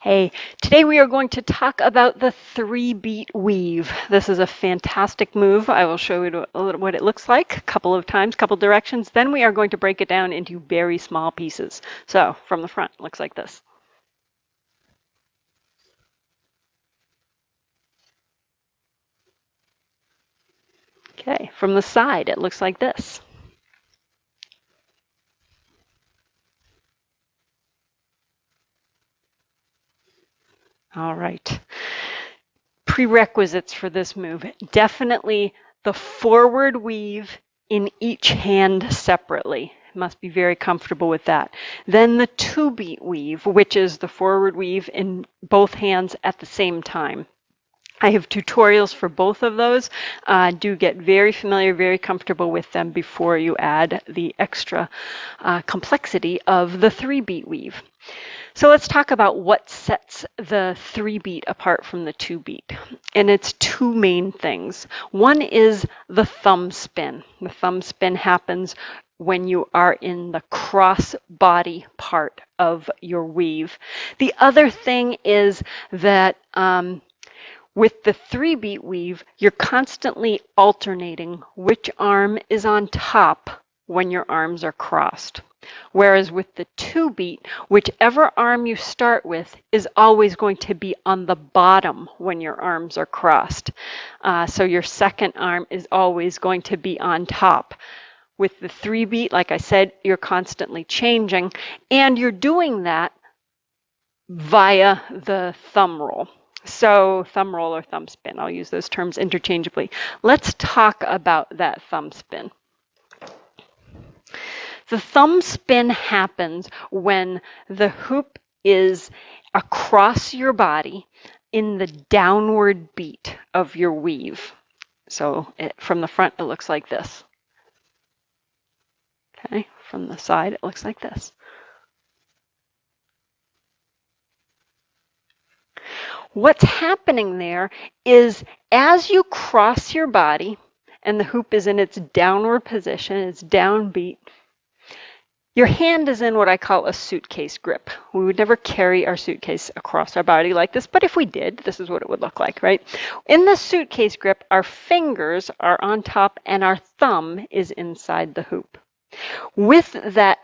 Hey, today we are going to talk about the 3-beat weave. This is a fantastic move. I will show you a little what it looks like a couple of times, couple directions. Then we are going to break it down into very small pieces. So from the front, it looks like this. Okay, from the side, it looks like this. All right. Prerequisites for this move. Definitely the forward weave in each hand separately. Must be very comfortable with that. Then the 2-beat weave, which is the forward weave in both hands at the same time. I have tutorials for both of those. Do get very familiar, very comfortable with them before you add the extra complexity of the 3-beat weave. So let's talk about what sets the 3-beat apart from the 2-beat. And it's two main things. One is the thumb spin. The thumb spin happens when you are in the cross body part of your weave. The other thing is that with the 3-beat weave, you're constantly alternating which arm is on top when your arms are crossed. Whereas with the 2-beat, whichever arm you start with is always going to be on the bottom when your arms are crossed. So your second arm is always going to be on top. With the 3-beat, like I said, you're constantly changing, and you're doing that via the thumb roll. So thumb roll or thumb spin, I'll use those terms interchangeably. Let's talk about that thumb spin. The thumb spin happens when the hoop is across your body in the downward beat of your weave. So from the front, it looks like this. Okay, from the side, it looks like this. What's happening there is as you cross your body and the hoop is in its downward position, its downbeat, your hand is in what I call a suitcase grip. We would never carry our suitcase across our body like this, but if we did, this is what it would look like, right? In the suitcase grip, our fingers are on top and our thumb is inside the hoop. With that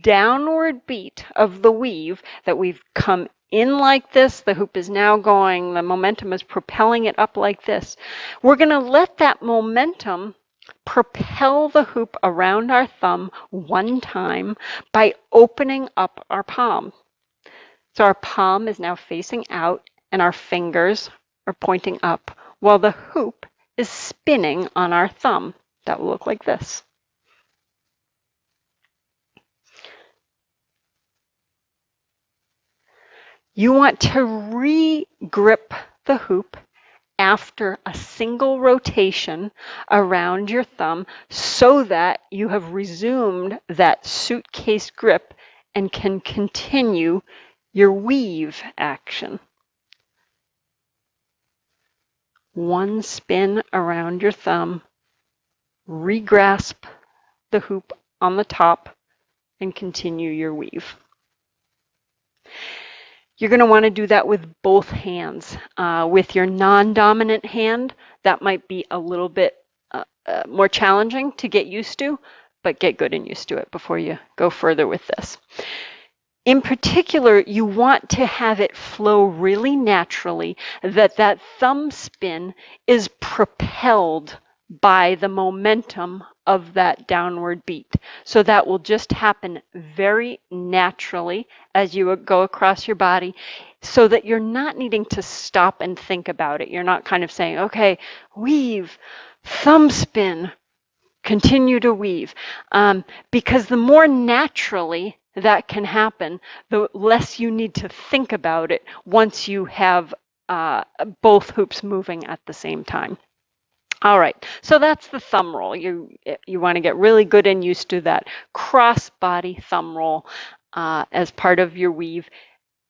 downward beat of the weave that we've come in like this, the hoop is now going, the momentum is propelling it up like this. We're going to let that momentum propel the hoop around our thumb one time by opening up our palm. So our palm is now facing out and our fingers are pointing up while the hoop is spinning on our thumb. That will look like this. You want to re-grip the hoop after a single rotation around your thumb so that you have resumed that suitcase grip and can continue your weave action. One spin around your thumb, re-grasp the hoop on the top, and continue your weave. You're going to want to do that with both hands. With your non-dominant hand, that might be a little bit more challenging to get used to, but get good and used to it before you go further with this. In particular, you want to have it flow really naturally, that thumb spin is propelled by the momentum of that downward beat. So that will just happen very naturally as you go across your body so that you're not needing to stop and think about it. You're not kind of saying, okay, weave, thumb spin, continue to weave. Because the more naturally that can happen, the less you need to think about it once you have both hoops moving at the same time. All right, so that's the thumb roll. You want to get really good and used to that cross-body thumb roll as part of your weave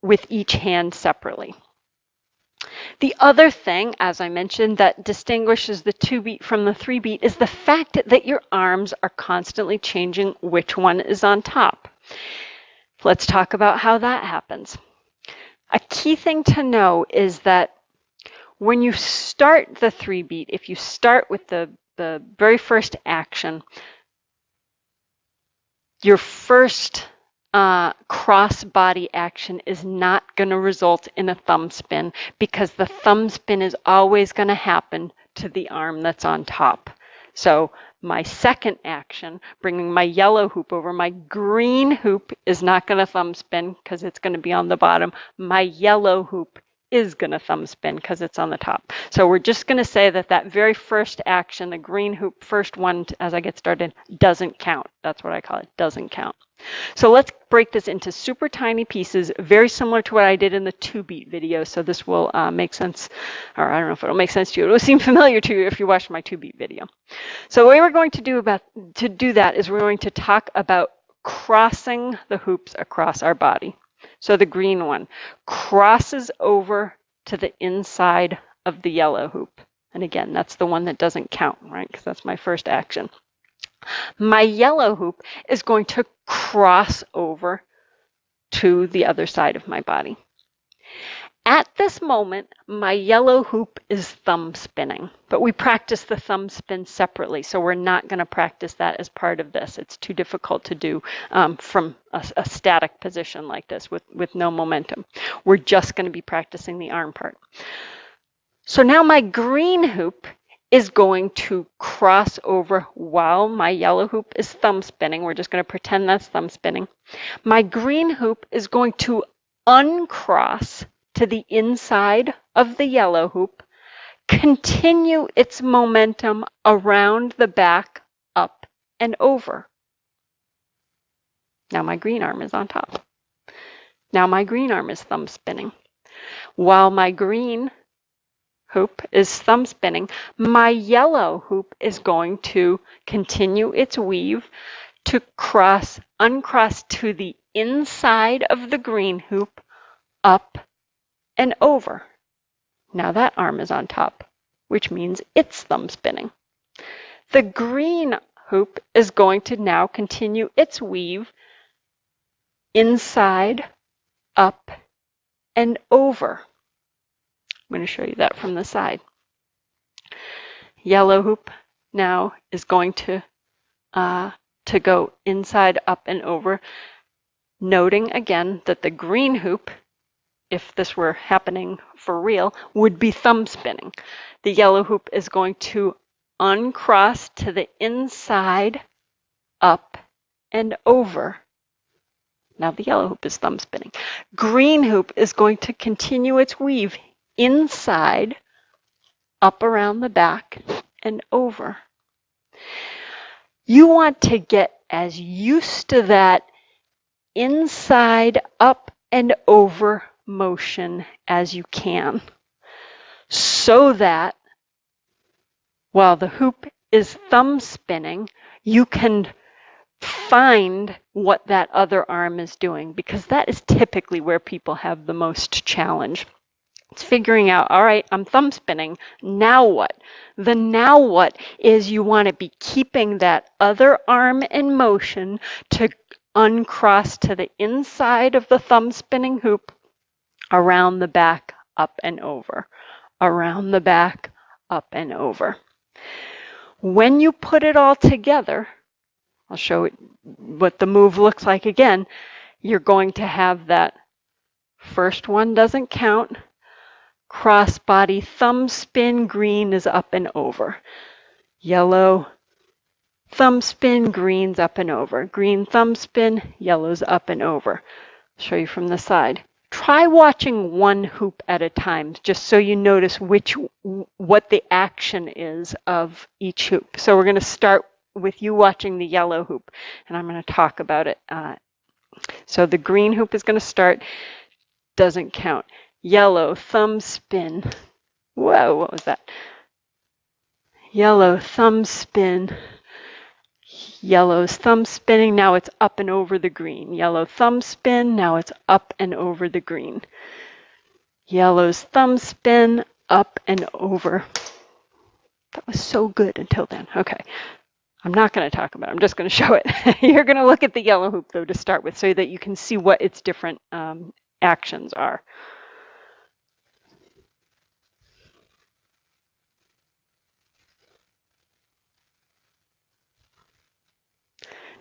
with each hand separately. The other thing, as I mentioned, that distinguishes the 2-beat from the 3-beat is the fact that your arms are constantly changing which one is on top. Let's talk about how that happens. A key thing to know is that when you start the 3-beat, if you start with the very first action, your first cross-body action is not going to result in a thumb spin, because the thumb spin is always going to happen to the arm that's on top. So my second action, bringing my yellow hoop over, my green hoop is not going to thumb spin because it's going to be on the bottom. My yellow hoop is going to thumb spin because it's on the top. So we're just going to say that that very first action, the green hoop, first one as I get started, doesn't count. That's what I call it, doesn't count. So let's break this into super tiny pieces, very similar to what I did in the 2-beat video. So this will make sense, or I don't know if it'll make sense to you. It will seem familiar to you if you watched my 2-beat video. So the way we're going to do that is we're going to talk about crossing the hoops across our body. So the green one crosses over to the inside of the yellow hoop. And again, that's the one that doesn't count, right? Because that's my first action. My yellow hoop is going to cross over to the other side of my body. At this moment, my yellow hoop is thumb spinning, but we practice the thumb spin separately, so we're not going to practice that as part of this. It's too difficult to do from a static position like this with no momentum. We're just going to be practicing the arm part. So now my green hoop is going to cross over while my yellow hoop is thumb spinning. We're just going to pretend that's thumb spinning. My green hoop is going to uncross to the inside of the yellow hoop, continue its momentum around the back, up and over. Now my green arm is on top. Now my green arm is thumb spinning. While my green hoop is thumb spinning, my yellow hoop is going to continue its weave to uncross to the inside of the green hoop, up and over. Now that arm is on top, which means it's thumb spinning. The green hoop is going to now continue its weave inside, up, and over. I'm going to show you that from the side. Yellow hoop now is going to go inside, up, and over, noting again that the green hoop, if this were happening for real, would be thumb spinning. The yellow hoop is going to uncross to the inside, up, and over. Now the yellow hoop is thumb spinning. Green hoop is going to continue its weave inside, up around the back, and over. You want to get as used to that inside, up, and over motion as you can, so that while the hoop is thumb spinning, you can find what that other arm is doing, because that is typically where people have the most challenge. It's figuring out, all right, I'm thumb spinning, now what? The now what is you want to be keeping that other arm in motion to uncross to the inside of the thumb spinning hoop, around the back, up and over, around the back, up and over. When you put it all together, I'll show it what the move looks like again. You're going to have that first one doesn't count, cross body, thumb spin, green is up and over. Yellow, thumb spin, green's up and over. Green, thumb spin, yellow's up and over. I'll show you from the side. Try watching one hoop at a time, just so you notice what the action is of each hoop. So we're going to start with you watching the yellow hoop, and I'm going to talk about it. So the green hoop is going to start, doesn't count. Yellow, thumb spin. Whoa, what was that? Yellow, thumb spin. Yellow's thumb spinning, now it's up and over the green. Yellow thumb spin, now it's up and over the green. Yellow's thumb spin, up and over. That was so good until then. Okay, I'm not going to talk about it, I'm just going to show it. You're going to look at the yellow hoop though to start with, so that you can see what its different actions are.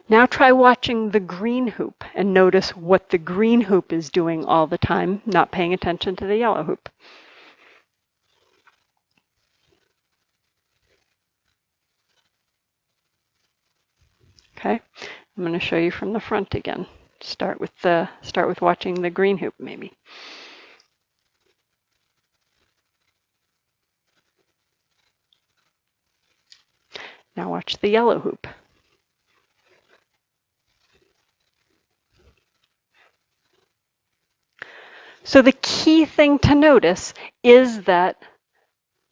Now try watching the green hoop and notice what the green hoop is doing all the time, not paying attention to the yellow hoop. Okay, I'm going to show you from the front again. Start with watching the green hoop maybe. Now watch the yellow hoop. So the key thing to notice is that,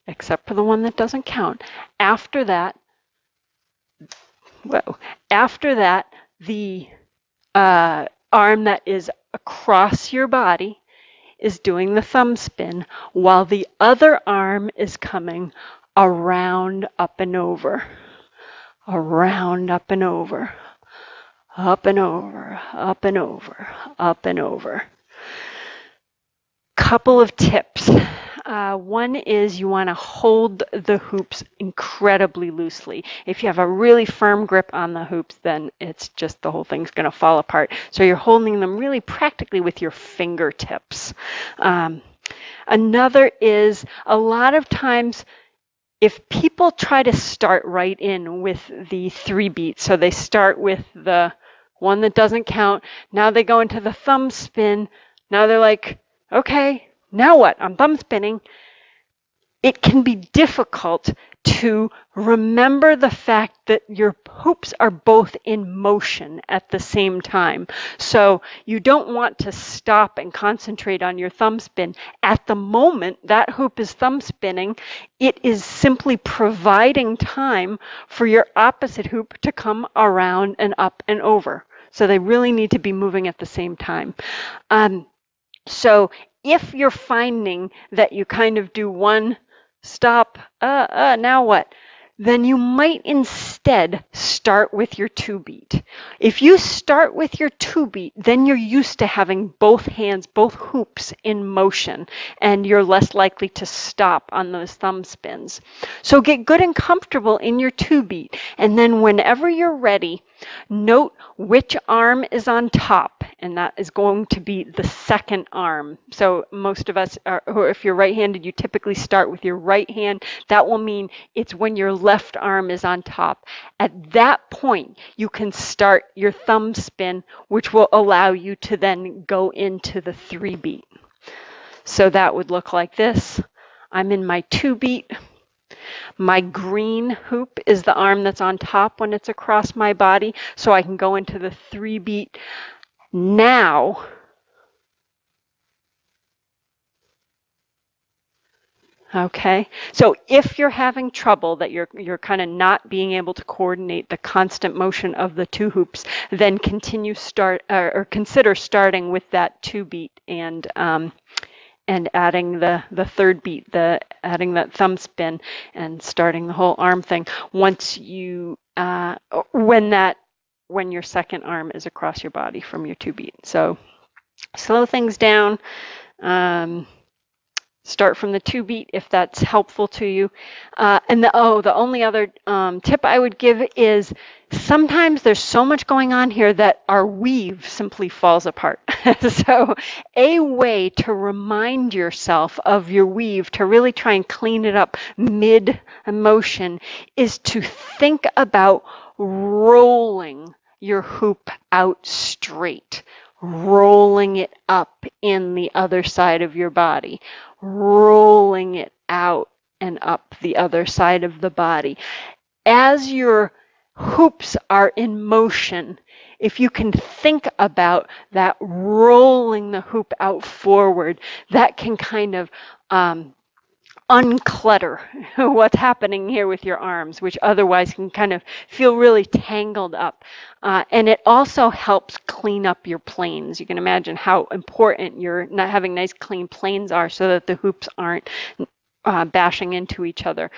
except for the one that doesn't count, after that, the arm that is across your body is doing the thumb spin, while the other arm is coming around, up and over, around, up and over, up and over, up and over, up and over. Couple of tips. One is you want to hold the hoops incredibly loosely. If you have a really firm grip on the hoops, then it's just the whole thing's going to fall apart. So you're holding them really practically with your fingertips. Another is a lot of times if people try to start right in with the 3 beat, so they start with the one that doesn't count, now they go into the thumb spin, now they're like, okay, now what? I'm thumb spinning. It can be difficult to remember the fact that your hoops are both in motion at the same time. So you don't want to stop and concentrate on your thumb spin. At the moment that hoop is thumb spinning, it is simply providing time for your opposite hoop to come around and up and over. So they really need to be moving at the same time. So if you're finding that you kind of do one stop, now what? Then you might instead start with your 2 beat. If you start with your 2 beat, then you're used to having both hands, both hoops in motion, and you're less likely to stop on those thumb spins. So get good and comfortable in your 2 beat, and then whenever you're ready, note which arm is on top, and that is going to be the second arm. So most of us, or if you're right-handed, you typically start with your right hand. That will mean it's when your left arm is on top. At that point, you can start your thumb spin, which will allow you to then go into the 3 beat. So that would look like this. I'm in my 2 beat. My green hoop is the arm that's on top when it's across my body, so I can go into the 3 beat now. Okay, so if you're having trouble that you're kind of not being able to coordinate the constant motion of the 2 hoops, then consider starting with that 2 beat and adding the 3rd beat, adding that thumb spin and starting the whole arm thing. Once you when your second arm is across your body from your 2 beat. So slow things down. Start from the 2 beat if that's helpful to you. And the only other tip I would give is sometimes there's so much going on here that our weave simply falls apart. So a way to remind yourself of your weave, to really try and clean it up mid-motion, is to think about rolling your hoop out straight, rolling it up in the other side of your body, rolling it out and up the other side of the body. As your hoops are in motion, if you can think about that rolling the hoop out forward, that can kind of unclutter what's happening here with your arms, which otherwise can kind of feel really tangled up. And it also helps clean up your planes. You can imagine how important your not having nice clean planes are so that the hoops aren't bashing into each other.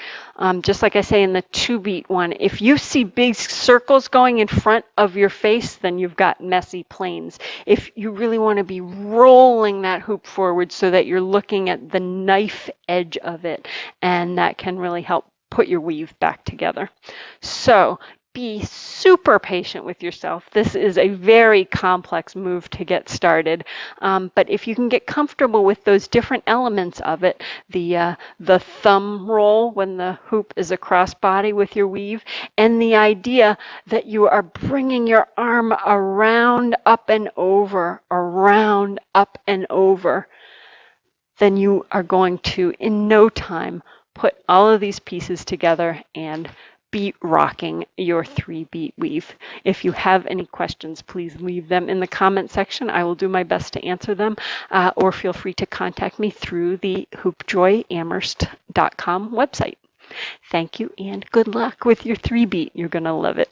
Just like I say in the 2 beat one, if you see big circles going in front of your face, then you've got messy planes. If you really want to be rolling that hoop forward so that you're looking at the knife edge of it, and that can really help put your weave back together. So be super patient with yourself. This is a very complex move to get started, but if you can get comfortable with those different elements of it, the thumb roll when the hoop is a crossbody with your weave, and the idea that you are bringing your arm around, up and over, around, up and over, then you are going to, in no time, put all of these pieces together and be rocking your 3-beat weave. If you have any questions, please leave them in the comment section. I will do my best to answer them, or feel free to contact me through the hoopjoyamherst.com website. Thank you and good luck with your 3-beat. You're going to love it.